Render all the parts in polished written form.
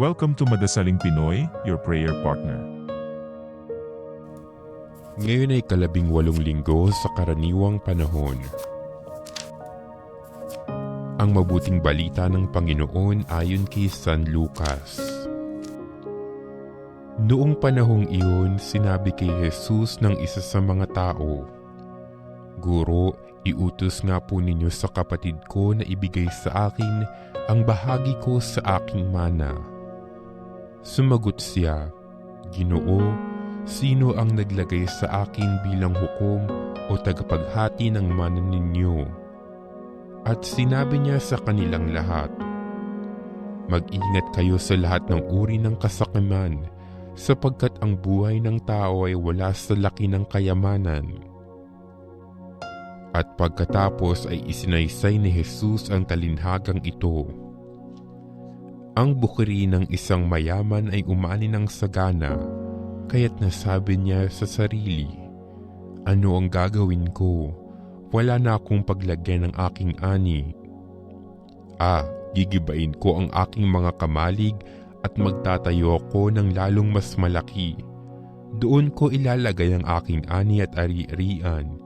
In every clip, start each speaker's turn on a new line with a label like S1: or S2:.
S1: Welcome to Madasaling Pinoy, your prayer partner.
S2: Ngayon ay 18 linggo sa karaniwang panahon. Ang mabuting balita ng Panginoon ayon kay San Lucas. Noong panahong iyon, sinabi kay Jesus ng isa sa mga tao, "Guro, iutos nga po ninyo sa kapatid ko na ibigay sa akin ang bahagi ko sa aking mana." Sumagot siya, "Ginoo, sino ang naglagay sa akin bilang hukom o tagapaghati ng mana ninyo?" At sinabi niya sa kanilang lahat, "Mag-ingat kayo sa lahat ng uri ng kasakiman, sapagkat ang buhay ng tao ay wala sa laki ng kayamanan." At pagkatapos ay isinaysay ni Jesus ang talinhagang ito. Ang bukiri ng isang mayaman ay umani ng sagana, kaya't nasabi niya sa sarili, "Ano ang gagawin ko? Wala na akong paglagyan ng aking ani. Gigibain ko ang aking mga kamalig at magtatayo ako ng lalong mas malaki. Doon ko ilalagay ang aking ani at ari-arian,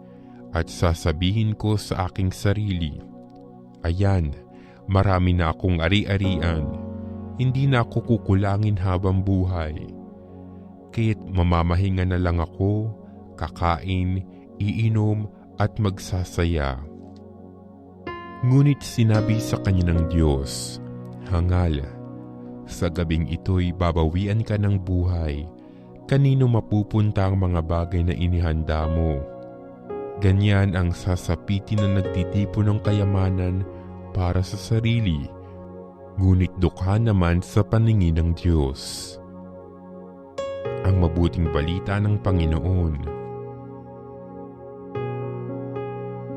S2: at sasabihin ko sa aking sarili, ayan, marami na akong ari-arian. Hindi na ako kukulangin habang buhay. Kaya't mamamahinga na lang ako, kakain, iinom at magsasaya." Ngunit sinabi sa kanya ng Diyos, "Hangal, sa gabing ito'y babawian ka ng buhay. Kanino mapupunta ang mga bagay na inihanda mo? Ganyan ang sasapitin na nagtitipon ng kayamanan para sa sarili, ngunit dukha naman sa paningin ng Diyos." Ang mabuting balita ng Panginoon.